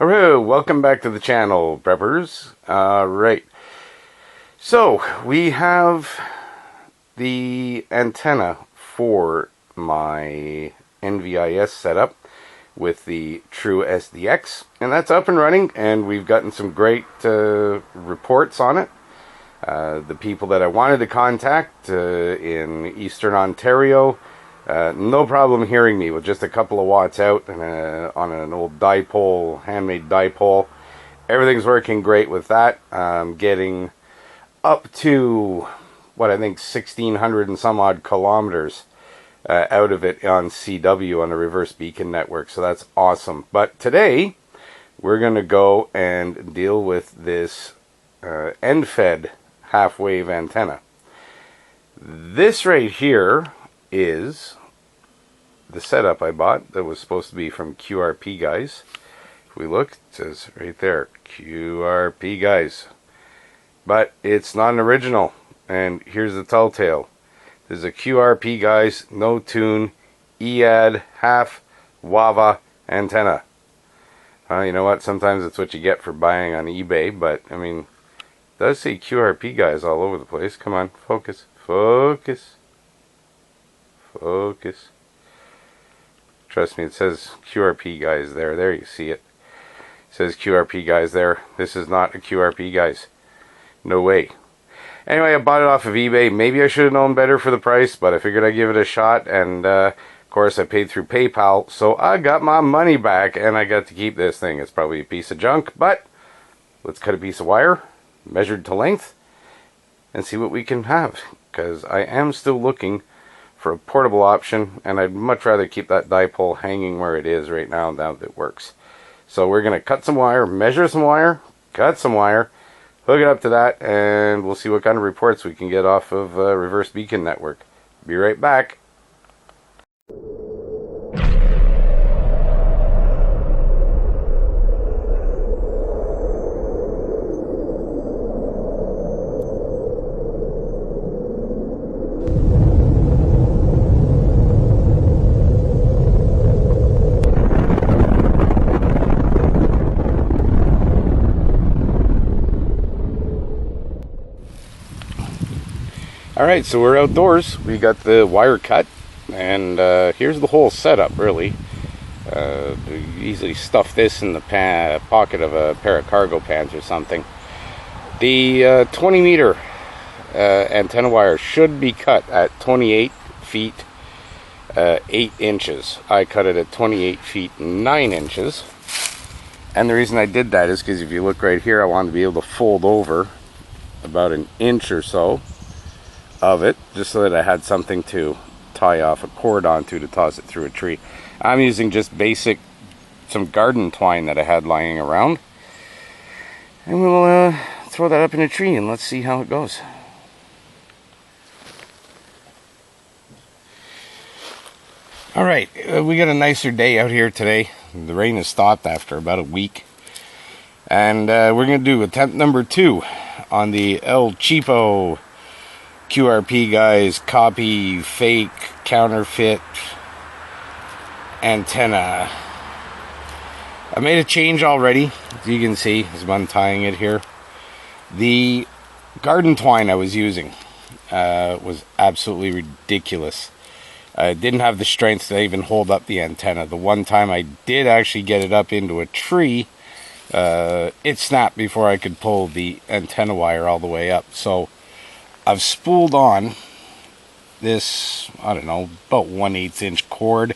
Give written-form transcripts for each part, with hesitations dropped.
Hello, welcome back to the channel, preppers. Right. So, we have the antenna for my NVIS setup with the True SDX, and that's up and running, and we've gotten some great reports on it. The people that I wanted to contact in Eastern Ontario, no problem hearing me with just a couple of watts out and on an old dipole, handmade dipole. Everything's working great with that. Getting up to what I think 1,600 and some odd kilometers out of it on CW on the reverse beacon network, so that's awesome. But today we're going to go and deal with this end-fed half-wave antenna. This right here is the setup I bought that was supposed to be from QRP Guys. If we look, it says right there, QRP Guys. But it's not an original, and here's the telltale. There's a QRP Guys, no tune, EAD, half, WAVA antenna. You know what, sometimes it's what you get for buying on eBay, but I mean, it does say QRP Guys all over the place. Come on, focus, focus, focus. Trust me, it says QRP Guys there. There, you see it. It says QRP Guys there. This is not a QRP Guys. No way. Anyway, I bought it off of eBay. Maybe I should have known better for the price, but I figured I'd give it a shot. And, of course, I paid through PayPal, so I got my money back, and I got to keep this thing. It's probably a piece of junk, but let's cut a piece of wire, measured to length, and see what we can have. Because I am still looking for a portable option, and I'd much rather keep that dipole hanging where it is right now that it works. So we're going to cut some wire, measure some wire, cut some wire, hook it up to that, and we'll see what kind of reports we can get off of Reverse Beacon Network. Be right back. Alright, so we're outdoors. We got the wire cut, and here's the whole setup, really. You easily stuff this in the pocket of a pair of cargo pants or something. The 20 meter antenna wire should be cut at 28 feet 8 inches. I cut it at 28 feet 9 inches. And the reason I did that is because if you look right here, I wanted to be able to fold over about an inch or so of it, just so that I had something to tie off a cord onto to toss it through a tree. I'm using just basic, some garden twine that I had lying around, and we'll throw that up in a tree and let's see how it goes. Alright, we got a nicer day out here today. The rain has stopped after about a week, and we're going to do attempt number 2 on the El Cheapo QRP Guys copy, fake, counterfeit antenna. I made a change already, as you can see, as I'm untying it here. The garden twine I was using was absolutely ridiculous. I didn't have the strength to even hold up the antenna. The one time I did actually get it up into a tree, it snapped before I could pull the antenna wire all the way up. So I've spooled on this, I don't know, about 1/8 inch cord.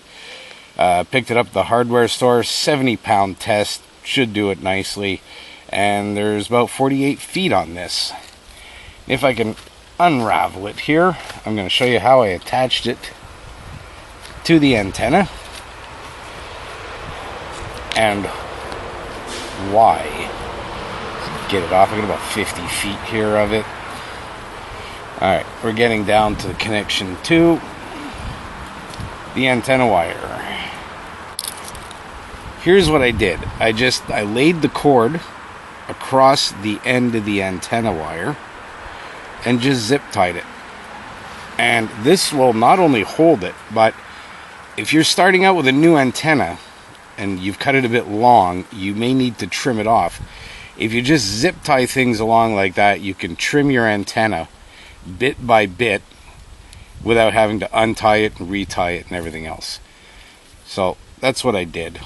Picked it up at the hardware store, 70-pound test, should do it nicely. And there's about 48 feet on this. If I can unravel it here, I'm going to show you how I attached it to the antenna and why. Get it off. I got about 50 feet here of it. Alright, we're getting down to the connection to the antenna wire. Here's what I did. I laid the cord across the end of the antenna wire and just zip tied it. And this will not only hold it, but if you're starting out with a new antenna and you've cut it a bit long, you may need to trim it off. If you just zip tie things along like that, you can trim your antenna bit by bit without having to untie it and retie it and everything else. So that's what I did.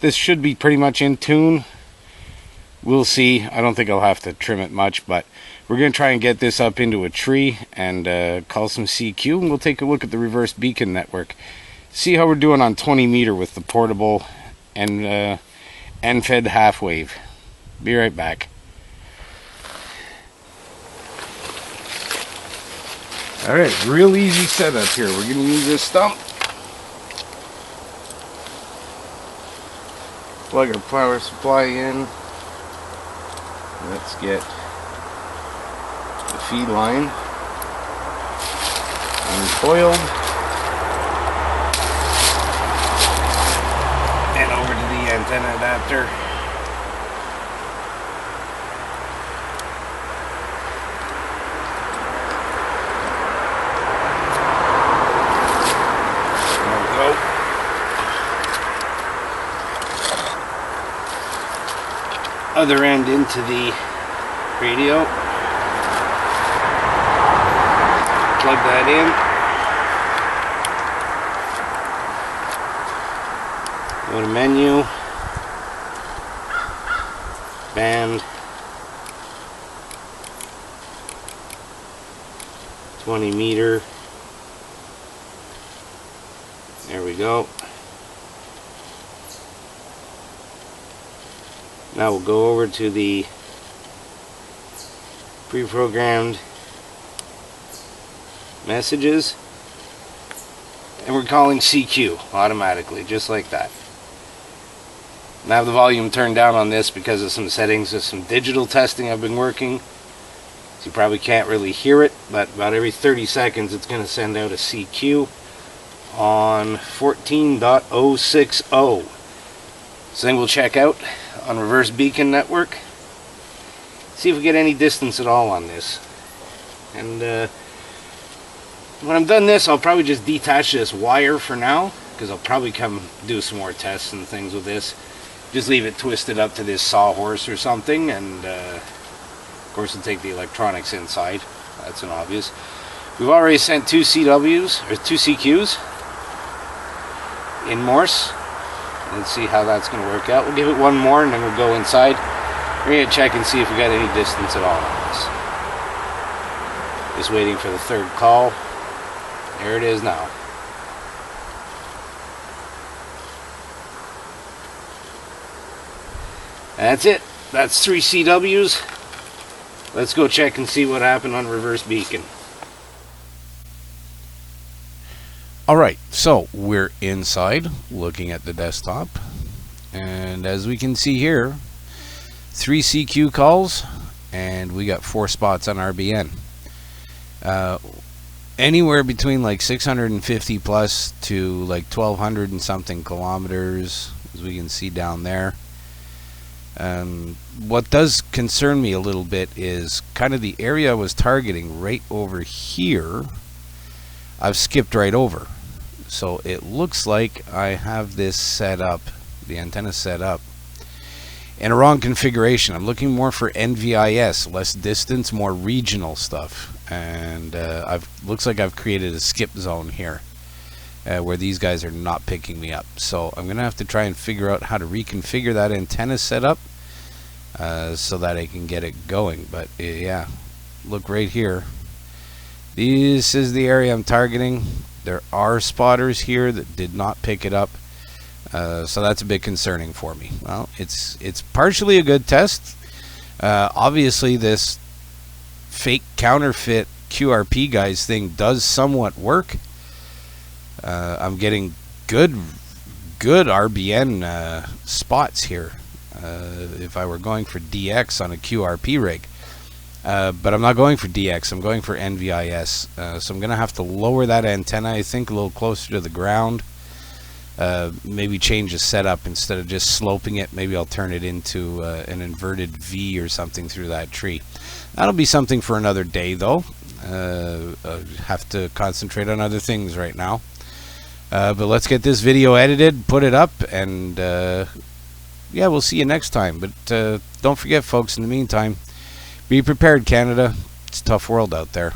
This should be pretty much in tune. We'll see. I don't think I'll have to trim it much, but we're going to try and get this up into a tree and call some CQ, and we'll take a look at the reverse beacon network. See how we're doing on 20 meter with the portable and end-fed half wave. Be right back. Alright, real easy setup here. We're going to use this stump. Plug our power supply in. Let's get the feed line uncoiled and over to the antenna adapter. Other end into the radio. Plug that in. Go to menu. Band. 20 meter. There we go. Now we'll go over to the pre-programmed messages, and we're calling CQ automatically, just like that. Now I have the volume turned down on this because of some settings of some digital testing I've been working, so you probably can't really hear it, but about every 30 seconds it's going to send out a CQ on 14.060. So then we'll check out on reverse beacon network, see if we get any distance at all on this. And when I'm done this, I'll probably just detach this wire for now, because I'll probably come do some more tests and things with this. Just leave it twisted up to this sawhorse or something, and of course we'll take the electronics inside. That's an obvious. We've already sent two CWs, or two CQs in Morse. Let's see how that's going to work out. We'll give it one more and then we'll go inside. We're going to check and see if we got any distance at all on this. Just waiting for the third call. There it is now. That's it. That's 3 CWs. Let's go check and see what happened on reverse beacon. Alright, so we're inside looking at the desktop, and as we can see here, 3 CQ calls, and we got 4 spots on RBN. Anywhere between like 650 plus to like 1200 and something kilometers, as we can see down there. What does concern me a little bit is kind of the area I was targeting right over here. I've skipped right over. So it looks like I have this set up, the antenna set up, in a wrong configuration. I'm looking more for NVIS, less distance, more regional stuff. And looks like I've created a skip zone here where these guys are not picking me up. So I'm going to have to try and figure out how to reconfigure that antenna setup so that I can get it going. But yeah, look right here. This is the area I'm targeting. There are spotters here that did not pick it up, so that's a bit concerning for me. Well, it's partially a good test. Obviously, this fake counterfeit QRP Guys thing does somewhat work. I'm getting good RBN spots here. If I were going for DX on a QRP rig. But I'm not going for DX, I'm going for NVIS. So I'm going to have to lower that antenna, I think, a little closer to the ground. Maybe change the setup. Instead of just sloping it, maybe I'll turn it into an inverted V or something through that tree. That'll be something for another day, though. I have to concentrate on other things right now. But let's get this video edited, put it up, and yeah, we'll see you next time. But don't forget, folks, in the meantime, be prepared, Canada. It's a tough world out there.